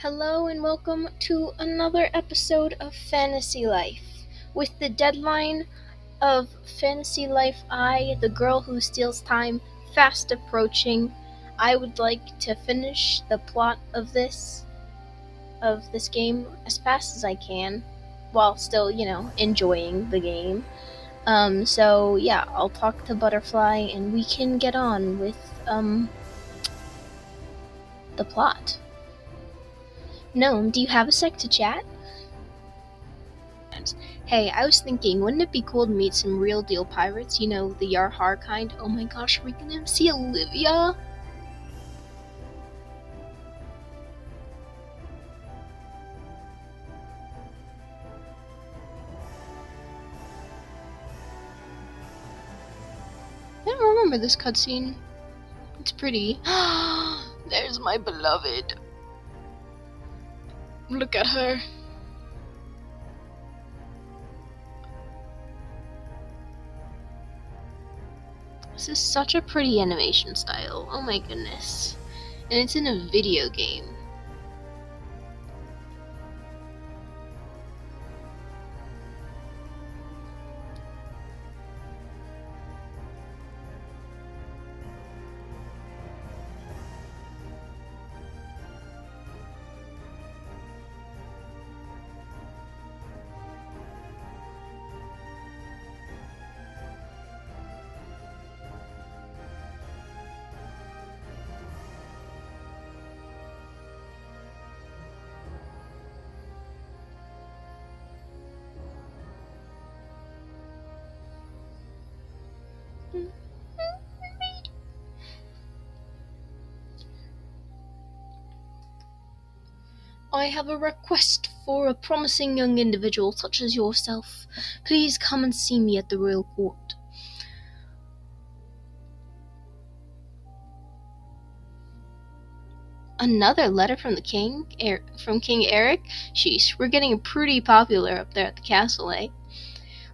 Hello and welcome to another episode of Fantasy Life. With the deadline of Fantasy Life I, the girl who steals time, fast approaching, I would like to finish the plot of this game as fast as I can while still, enjoying the game. So yeah, I'll talk to Butterfly and we can get on with the plot. Gnome, do you have a sec to chat? Hey, I was thinking, wouldn't it be cool to meet some real deal pirates? You know, the Yarhar kind? Oh my gosh, are we gonna see Olivia? I don't remember this cutscene. It's pretty. There's my beloved. Look at her. This is such a pretty animation style. Oh my goodness. And it's in a video game. I have a request for a promising young individual such as yourself. Please come and see me at the royal court. Another letter from the king? From King Eric? Sheesh, we're getting pretty popular up there at the castle, eh?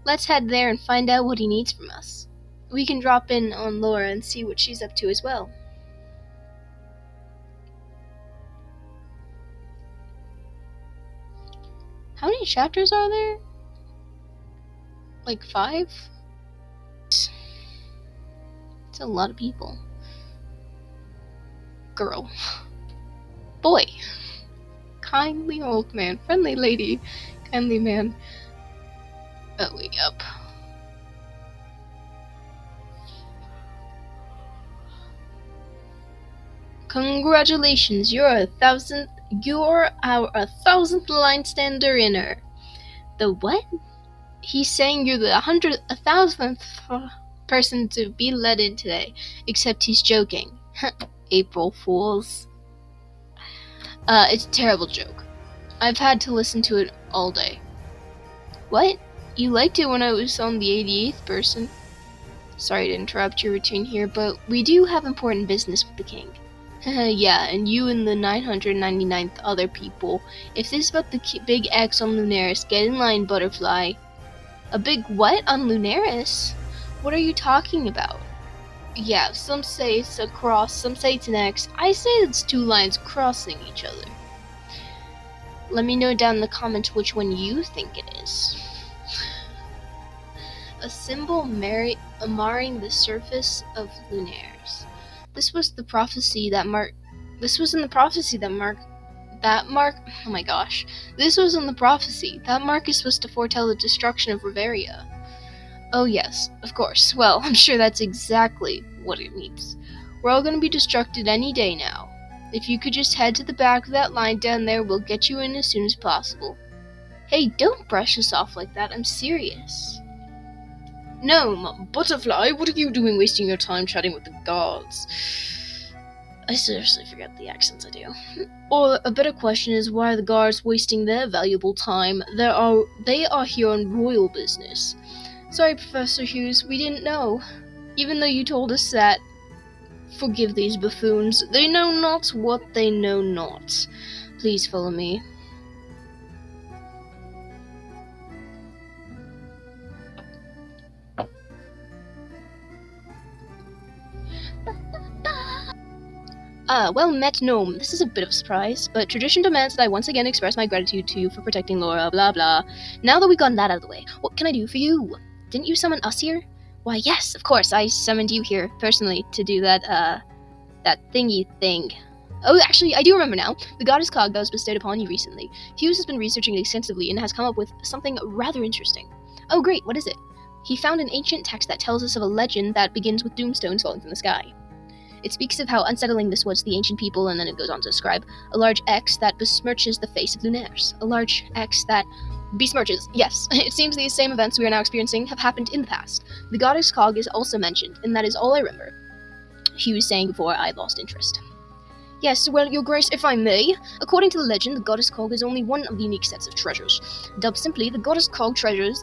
Let's head there and find out what he needs from us. We can drop in on Laura and see what she's up to as well. How many chapters are there? Like 5? It's a lot of people. Girl. Boy. Kindly old man. Friendly lady. Kindly man. Belly up. Congratulations, you're our 1,000th line stander inner. The what? He's saying you're the 1,000th person to be let in today, except he's joking. April Fools. It's a terrible joke. I've had to listen to it all day. What? You liked it when I was on the 88th person? Sorry to interrupt your routine here, but we do have important business with the king. Yeah, and you and the 999th other people. If this is about the big X on Lunaris, get in line, Butterfly. A big what on Lunaris? What are you talking about? Yeah, some say it's a cross, some say it's an X. I say it's two lines crossing each other. Let me know down in the comments which one you think it is. A symbol marring the surface of Lunaris. This was in the prophecy that Mark. This was in the prophecy that Mark is supposed to foretell the destruction of Reveria. Oh yes, of course. Well, I'm sure that's exactly what it means. We're all gonna be destructed any day now. If you could just head to the back of that line down there, we'll get you in as soon as possible. Hey, don't brush us off like that, I'm serious. No, Butterfly, what are you doing wasting your time chatting with the guards? I seriously forget the accents I do. Or a better question is, why are the guards wasting their valuable time? They are here on royal business. Sorry, Professor Hughes, we didn't know. Even though you told us that. Forgive these buffoons. They know not what they know not. Please follow me. Ah, well met, gnome. This is a bit of a surprise, but tradition demands that I once again express my gratitude to you for protecting Laura, blah blah. Now that we've gotten that out of the way, what can I do for you? Didn't you summon us here? Why, yes, of course, I summoned you here personally to do that thingy thing. Oh, actually, I do remember now. The goddess Kagda was bestowed upon you recently. Hughes has been researching extensively and has come up with something rather interesting. Oh, great, what is it? He found an ancient text that tells us of a legend that begins with doomstones falling from the sky. It speaks of how unsettling this was to the ancient people, and then it goes on to describe a large X that besmirches the face of Lunaires. A large X that besmirches. Yes, it seems these same events we are now experiencing have happened in the past. The goddess Cog is also mentioned, and that is all I remember. He was saying before I lost interest. Yes, well, your grace, if I may, according to the legend, the goddess Cog is only one of the unique sets of treasures. Dubbed simply the goddess Cog treasures,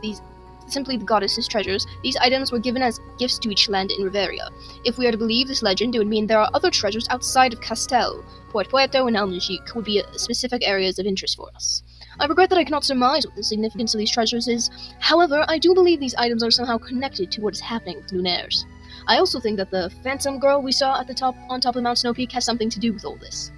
simply the goddess's treasures, these items were given as gifts to each land in Riveria. If we are to believe this legend, it would mean there are other treasures outside of Castel. Port Puerto and Almagic would be specific areas of interest for us. I regret that I cannot surmise what the significance of these treasures is. However, I do believe these items are somehow connected to what is happening with Lunaires. I also think that the Phantom Girl we saw on top of Mount Snowpeak has something to do with all this.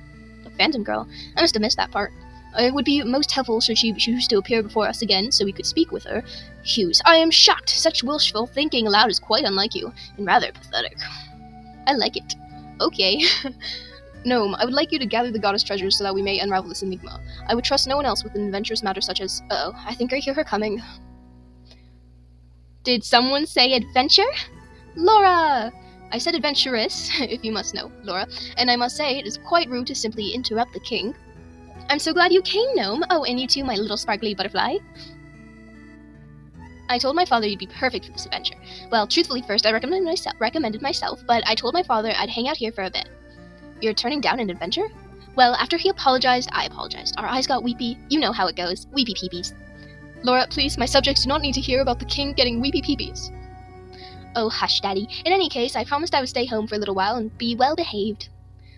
The Phantom Girl? I must have missed that part. It would be most helpful should she choose to appear before us again, so we could speak with her. Hughes, I am shocked. Such wishful thinking aloud is quite unlike you, and rather pathetic. I like it. Okay. Gnome, I would like you to gather the goddess treasures so that we may unravel this enigma. I would trust no one else with an adventurous matter such as... Uh-oh, I think I hear her coming. Did someone say adventure? Laura! I said adventurous, if you must know, Laura, and I must say it is quite rude to simply interrupt the king. I'm so glad you came, Gnome. Oh, and you too, my little sparkly butterfly. I told my father you'd be perfect for this adventure. Well, truthfully, first I recommended myself, but I told my father I'd hang out here for a bit. You're turning down an adventure? Well, after he apologized, I apologized. Our eyes got weepy. You know how it goes. Weepy peepees. Laura, please, my subjects do not need to hear about the king getting weepy peepees. Oh, hush, Daddy. In any case, I promised I would stay home for a little while and be well behaved.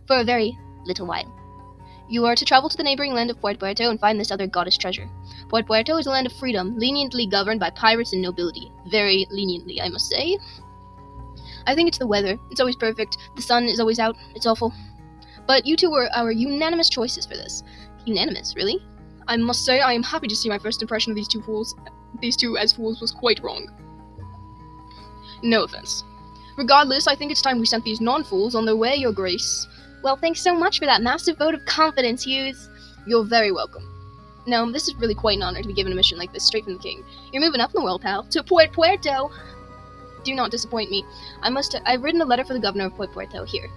For a very little while. You are to travel to the neighboring land of Puerto Puerto and find this other goddess treasure. Puerto Puerto is a land of freedom, leniently governed by pirates and nobility. Very leniently, I must say. I think it's the weather. It's always perfect. The sun is always out. It's awful. But you two were our unanimous choices for this. Unanimous, really? I must say I am happy to see my first impression of these two as fools was quite wrong. No offense. Regardless, I think it's time we sent these non-fools on their way, Your Grace. Well, thanks so much for that massive vote of confidence, Hughes. You're very welcome. No, this is really quite an honor to be given a mission like this straight from the king. You're moving up in the world, pal. To Puerto Puerto! Do not disappoint me. I've written a letter for the governor of Puerto Puerto here.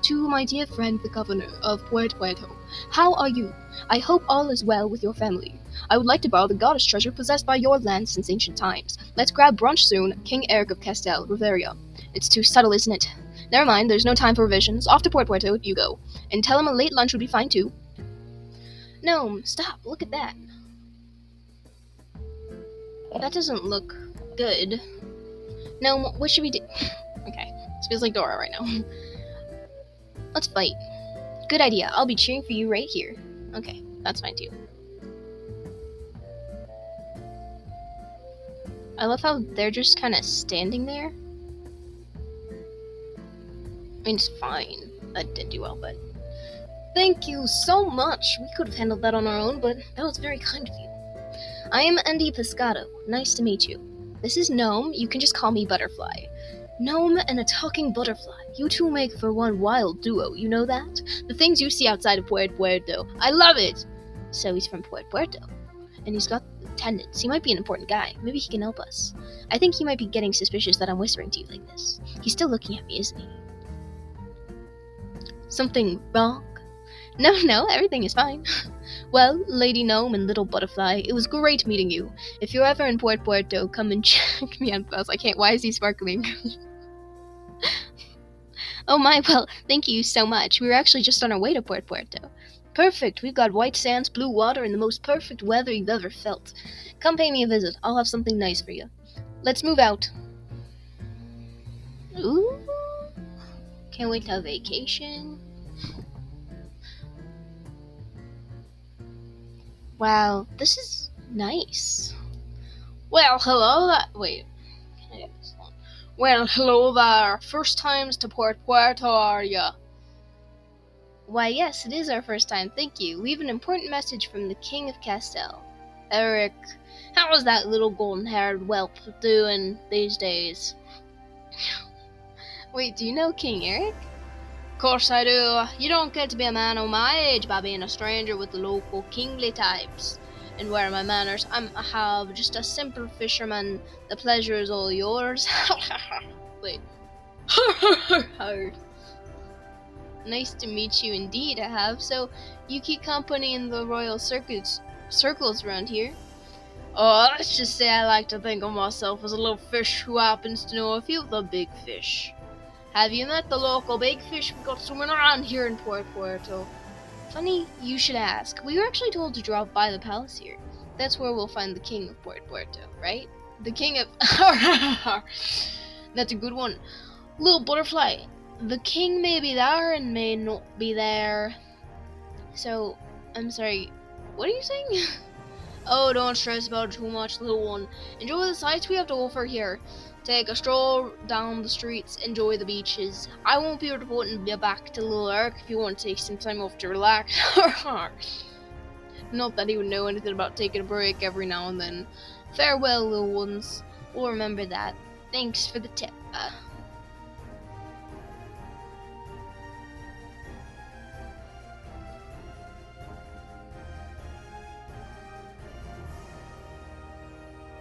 To my dear friend, the governor of Puerto Puerto. How are you? I hope all is well with your family. I would like to borrow the goddess treasure possessed by your land since ancient times. Let's grab brunch soon, King Eric of Castel, Riveria. It's too subtle, isn't it? Never mind, there's no time for revisions. Off to Puerto Puerto you go. And tell him a late lunch would be fine too. No, stop, look at that. That doesn't look good. No, what should we do? Okay, this feels like Dora right now. Let's fight. Good idea, I'll be cheering for you right here. Okay, that's fine too. I love how they're just kind of standing there. I mean, it's fine. That didn't do well, but... Thank you so much! We could have handled that on our own, but that was very kind of you. I am Andy Pescado. Nice to meet you. This is Gnome. You can just call me Butterfly. Gnome and a talking butterfly. You two make for one wild duo, you know that? The things you see outside of Puerto Puerto. I love it! So he's from Puerto Puerto. And he's got attendants. He might be an important guy. Maybe he can help us. I think he might be getting suspicious that I'm whispering to you like this. He's still looking at me, isn't he? Something wrong? No, everything is fine. Well, Lady Gnome and Little Butterfly, it was great meeting you. If you're ever in Puerto Puerto, come and check me on bus. I can't. Why is he sparkling? Oh my, well, thank you so much. We were actually just on our way to Puerto Puerto. Perfect. We've got white sands, blue water, and the most perfect weather you've ever felt. Come pay me a visit. I'll have something nice for you. Let's move out. Ooh. Can't wait to have vacation. Wow, this is nice. Well, hello. Wait. Can I get this one? Well, hello there. First times to Port Puerto, are ya? Why, yes, it is our first time, thank you. We have an important message from the King of Castell. Eric, how is that little golden-haired whelp doing these days? Wait, do you know King Eric? Course I do. You don't get to be a man of my age by being a stranger with the local kingly types. And where are my manners? I have just a simple fisherman. The pleasure is all yours. Wait. Nice to meet you indeed, I have. So, you keep company in the royal circles around here? Oh, let's just say I like to think of myself as a little fish who happens to know a few of the big fish. Have you met the local big fish we got swimming around here in Port Puerto? Funny you should ask. We were actually told to drop by the palace here. That's where we'll find the king of Port Puerto, right? The king of... That's a good one. Little butterfly. The king may be there and may not be there. So, I'm sorry. What are you saying? Oh, don't stress about it too much, little one. Enjoy the sights we have to offer here. Take a stroll down the streets, enjoy the beaches. I won't be reporting you back to little Eric if you want to take some time off to relax. Not that he would know anything about taking a break every now and then. Farewell, little ones. We'll remember that. Thanks for the tip.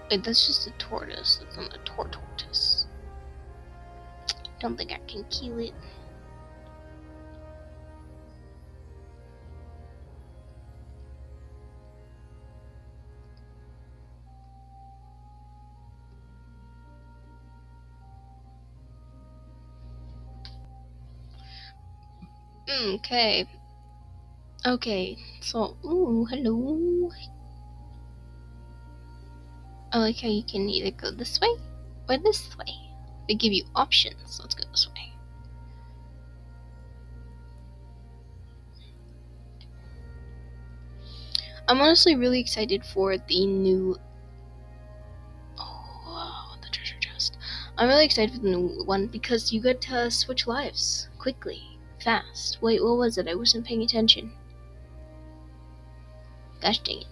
Wait, that's just a tortoise. That's not a tortoise. Don't think I can kill it. Okay, so, ooh, hello. I like how you can either go this way or this way. They give you options. Let's go this way. I'm honestly really excited for the new... Oh, wow, the treasure chest. I'm really excited for the new one because you get to switch lives quickly, fast. Wait, what was it? I wasn't paying attention. Gosh dang it.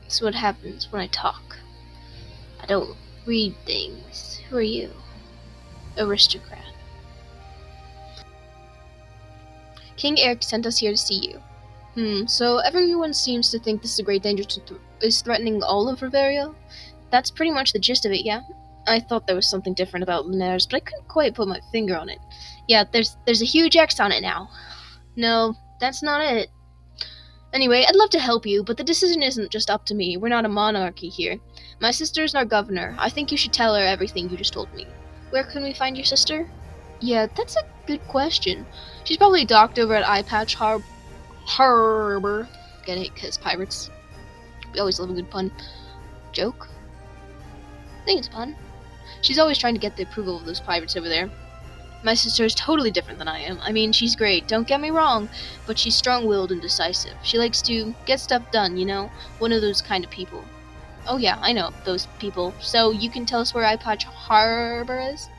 This is what happens when I talk. I don't read things. Who are you? Aristocrat. King Eric sent us here to see you. So everyone seems to think this is a great danger is threatening all of Riveria? That's pretty much the gist of it, yeah? I thought there was something different about Linares, but I couldn't quite put my finger on it. Yeah, there's a huge X on it now. No, that's not it. Anyway, I'd love to help you, but the decision isn't just up to me. We're not a monarchy here. My sister's our governor. I think you should tell her everything you just told me. Where can we find your sister? Yeah, that's a good question. She's probably docked over at Eye Patch Harbor. Get it? Because pirates. We always love a good pun. Joke? I think it's a pun. She's always trying to get the approval of those pirates over there. My sister is totally different than I am. I mean, she's great, don't get me wrong, but she's strong-willed and decisive. She likes to get stuff done, you know? One of those kind of people. Oh yeah, I know, those people. So, you can tell us where Eye Patch Harbor is?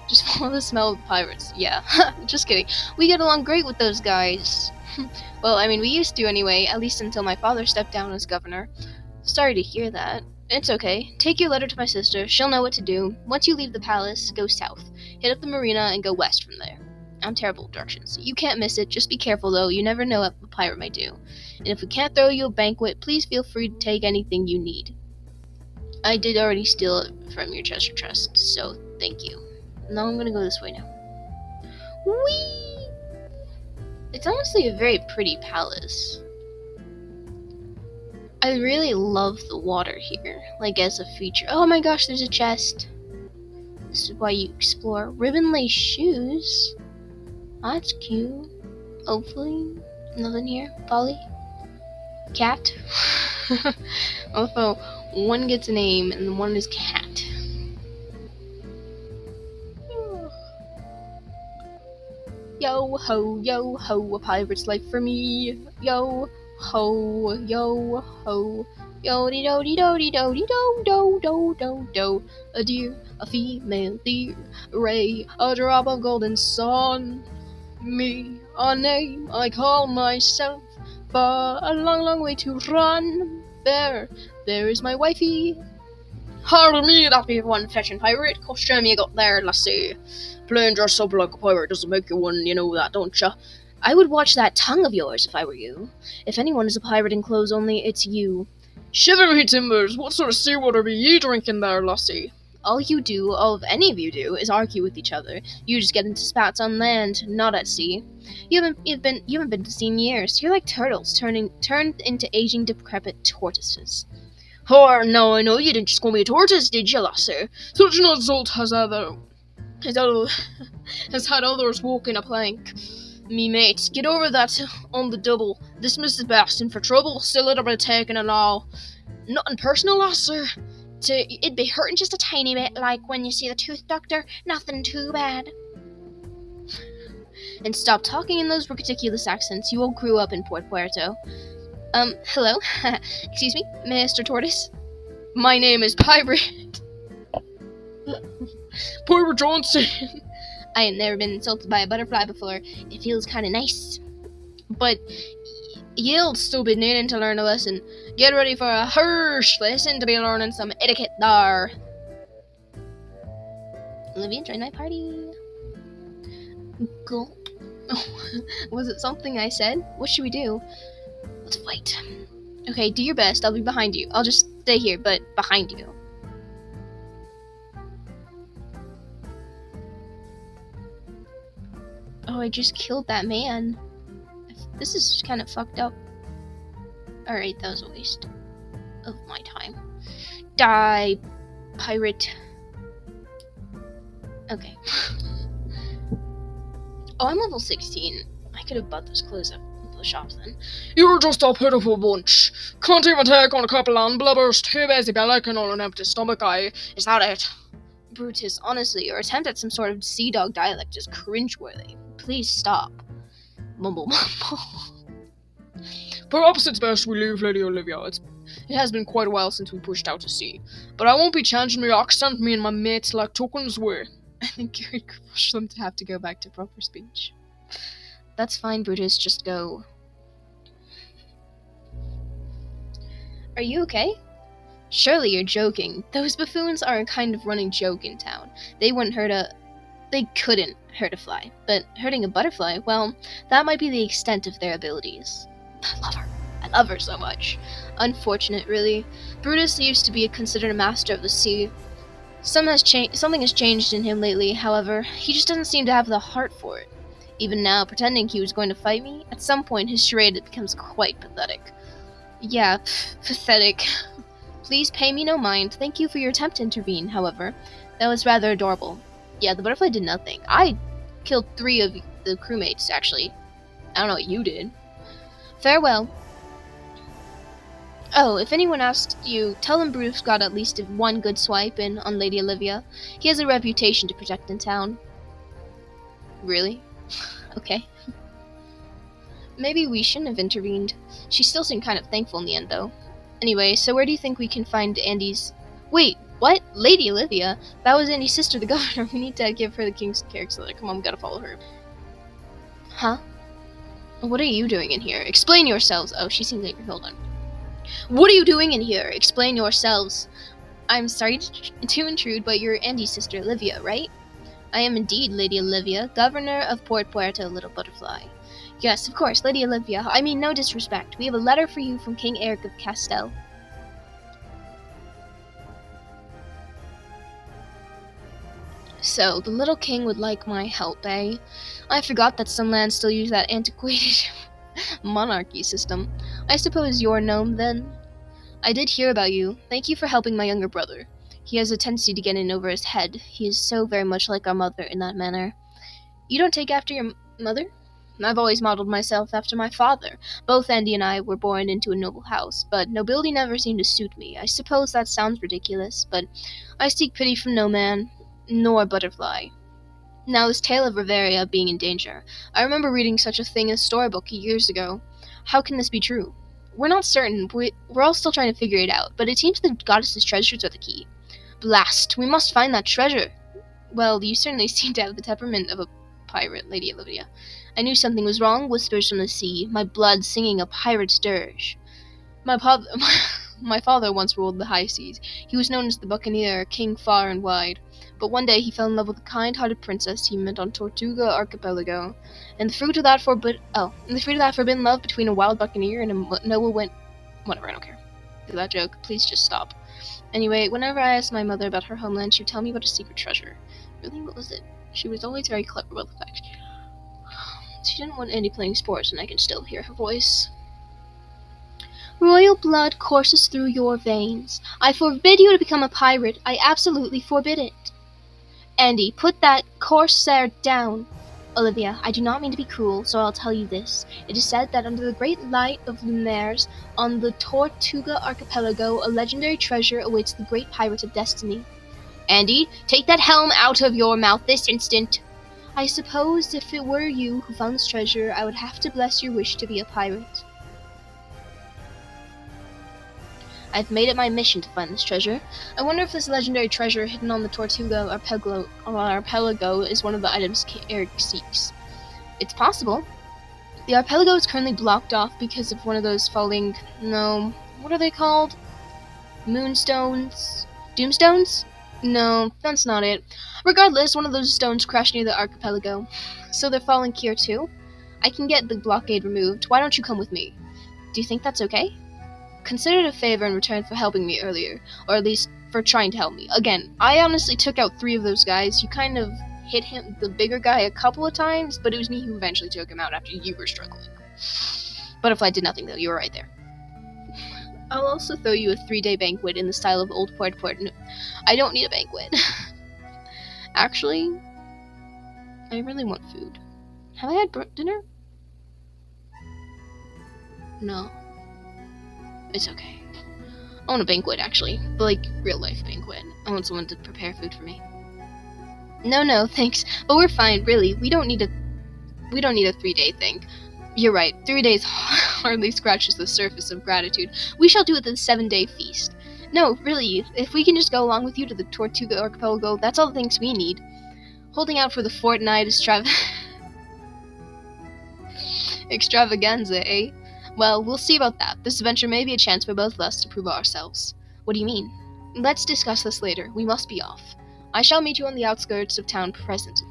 Just follow the smell of the pirates. Yeah, just kidding. We get along great with those guys. Well, I mean, we used to anyway, at least until my father stepped down as governor. Sorry to hear that. It's okay. Take your letter to my sister. She'll know what to do. Once you leave the palace, go south. Hit up the marina and go west from there. I'm terrible with directions. You can't miss it. Just be careful, though. You never know what a pirate might do. And if we can't throw you a banquet, please feel free to take anything you need. I did already steal it from your treasure chest, so thank you. Now I'm gonna go this way now. Whee! It's honestly a very pretty palace. I really love the water here, like as a feature. Oh my gosh, there's a chest. This is why you explore. Ribbon lace shoes. That's cute. Hopefully, nothing here. Polly? Cat? Also, one gets a name and one is cat. Yo ho, a pirate's life for me. Yo ho, Yo-de do de do de do de do do do do do. A deer, a female deer, ray, a drop of golden sun. Me, a name I call myself, but a long, long way to run. There is my wifey. Pardon me, that be one fetching pirate costume you got there, lassie. Playing dress up like a pirate doesn't make you one, you know that, don't ya? I would watch that tongue of yours if I were you. If anyone is a pirate in clothes only, it's you. Shiver me timbers, what sort of seawater be ye drinking there, lassie? All of any of you do, is argue with each other. You just get into spats on land, not at sea. You haven't been to sea in years. You're like turtles turned into aging, decrepit tortoises. Oh, no, I know you didn't just call me a tortoise, did you, lassie? Such an insult has had others walking a plank. Me mate, get over that on the double. This Mrs. Baston for trouble, still a little bit taking a law. Nothing personal, lassie. It'd be hurting just a tiny bit, like when you see the tooth doctor. Nothing too bad. And stop talking in those ridiculous accents. You all grew up in Port Puerto. Hello? Excuse me, Mr. Tortoise? My name is Pirate. Pirate Johnson. I ain't never been insulted by a butterfly before. It feels kinda nice. But you'll still be needing to learn a lesson. Get ready for a harsh lesson to be learning some etiquette there. Olivia, join my party. Gulp. Was it something I said? What should we do? Let's fight. Okay, do your best. I'll be behind you. I'll just stay here, but behind you. Oh, I just killed that man. This is kind of fucked up. Alright, that was a waste of my time. Die, pirate. Okay. Oh, I'm level 16. I could have bought those clothes up at the shops then. You're just a pitiful bunch. Can't even take on a couple land blubbers. Too busy bellicking on an empty stomach, Is that it? Brutus, honestly, your attempt at some sort of sea dog dialect is cringeworthy. Please stop. Mumble mumble. Perhaps it's best we leave Lady Olivia. It has been quite a while since we pushed out to sea. But I won't be changing my accent, me and my mates like tokens were. I think you would push them to have to go back to proper speech. That's fine, Brutus, just go. Are you okay? Surely you're joking. Those buffoons are a kind of running joke in town. They couldn't hurt a fly. But hurting a butterfly, well, that might be the extent of their abilities. I love her so much. Unfortunate, really. Brutus used to be considered a master of the sea. Something has changed in him lately, however. He just doesn't seem to have the heart for it. Even now, pretending he was going to fight me, at some point his charade becomes quite pathetic. Yeah, pathetic. Please pay me no mind. Thank you for your attempt to intervene, however. That was rather adorable. Yeah, the butterfly did nothing. I killed 3 of the crewmates, actually. I don't know what you did. Farewell. Oh, if anyone asks you, tell them Bruce got at least one good swipe in on Lady Olivia. He has a reputation to protect in town. Really? Okay. Maybe we shouldn't have intervened. She still seemed kind of thankful in the end, though. Anyway, so where do you think we can find Andy's... Wait, what? Lady Olivia? That was Andy's sister, the governor. We need to give her the king's character letter. Come on, we gotta follow her. Huh? What are you doing in here? Explain yourselves. Oh, she seems like... Hold on. What are you doing in here? Explain yourselves. I'm sorry to intrude, but you're Andy's sister, Olivia, right? I am indeed Lady Olivia, governor of Port Puerto, Little Butterfly. Yes, of course, Lady Olivia. I mean no disrespect. We have a letter for you from King Eric of Castell. So, the little king would like my help, eh? I forgot that some lands still use that antiquated monarchy system. I suppose you're gnome, then? I did hear about you. Thank you for helping my younger brother. He has a tendency to get in over his head. He is so very much like our mother in that manner. You don't take after your mother? I've always modeled myself after my father. Both Andy and I were born into a noble house, but nobility never seemed to suit me. I suppose that sounds ridiculous, but I seek pity from no man, nor butterfly. Now, this tale of Riveria being in danger. I remember reading such a thing in a storybook years ago. How can this be true? We're not certain. We're all still trying to figure it out, but it seems the goddess's treasures are the key. Blast! We must find that treasure! Well, you certainly seem to have the temperament of a pirate, Lady Olivia. I knew something was wrong, whispers from the sea, my blood singing a pirate's dirge. My father once ruled the high seas. He was known as the Buccaneer, king far and wide. But one day he fell in love with a kind-hearted princess he met on Tortuga Archipelago, and the fruit of that forbidden love between a wild buccaneer and a noble whatever, I don't care. That joke, please just stop. Anyway, whenever I asked my mother about her homeland, she would tell me about a secret treasure. Really, what was it? She was always very clever about the facts. She didn't want Andy playing sports, and I can still hear her voice. Royal blood courses through your veins. I forbid you to become a pirate. I absolutely forbid it. Andy, put that corsair down. Olivia, I do not mean to be cruel, so I'll tell you this. It is said that under the great light of luminaires on the Tortuga Archipelago, a legendary treasure awaits the great pirates of destiny. Andy, take that helm out of your mouth this instant. I suppose if it were you who found this treasure, I would have to bless your wish to be a pirate. I've made it my mission to find this treasure. I wonder if this legendary treasure hidden on the Tortuga Archipelago is one of the items Eric seeks. It's possible. The archipelago is currently blocked off because of one of those falling... No, what are they called? Moonstones? Doomstones? No, that's not it. Regardless, one of those stones crashed near the archipelago. So they're falling here too? I can get the blockade removed. Why don't you come with me? Do you think that's okay? Consider it a favor in return for helping me earlier, or at least for trying to help me. Again, I honestly took out 3 of those guys. You kind of hit him, the bigger guy, a couple of times, but it was me who eventually took him out after you were struggling. Butterfly did nothing though, you were right there. I'll also throw you a 3-day banquet in the style of old Port. No, I don't need a banquet. Actually, I really want food. Have I had dinner? No. It's okay. I want a banquet, actually. But, like, real-life banquet. I want someone to prepare food for me. No, thanks. But we're fine, really. We don't need a 3-day thing. You're right. 3 days hardly scratches the surface of gratitude. We shall do it the 7-day feast. No, really, if we can just go along with you to the Tortuga Archipelago, that's all the things we need. Holding out for the fortnight extravaganza, eh? Well, we'll see about that. This adventure may be a chance for both of us to prove ourselves. What do you mean? Let's discuss this later. We must be off. I shall meet you on the outskirts of town present.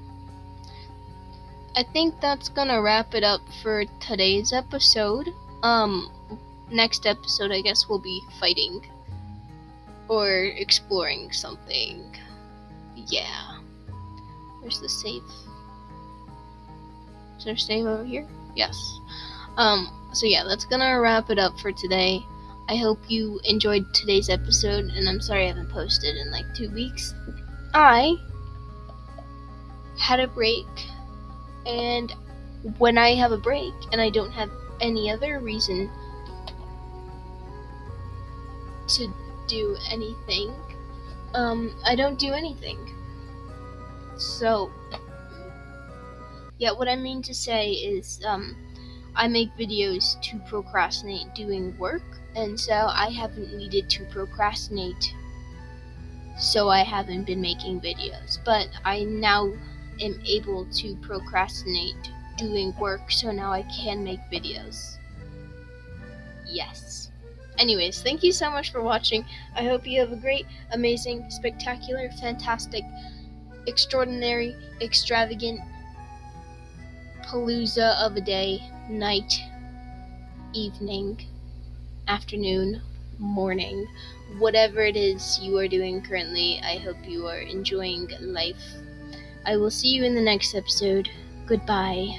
I think that's gonna wrap it up for today's episode. Next episode, I guess, we'll be fighting. Or exploring something. Yeah. Where's the save? Is there a save over here? Yes. So yeah, that's gonna wrap it up for today. I hope you enjoyed today's episode, and I'm sorry I haven't posted in like 2 weeks. I had a break, and when I have a break and I don't have any other reason to do anything, I don't do anything. So, yeah, what I mean to say is, I make videos to procrastinate doing work, and so I haven't needed to procrastinate, so I haven't been making videos. But I now am able to procrastinate doing work, so now I can make videos. Yes. Anyways, thank you so much for watching. I hope you have a great, amazing, spectacular, fantastic, extraordinary, extravagant palooza of a day, night, evening, afternoon, morning, whatever it is you are doing currently. I hope you are enjoying life. I will see you in the next episode. Goodbye.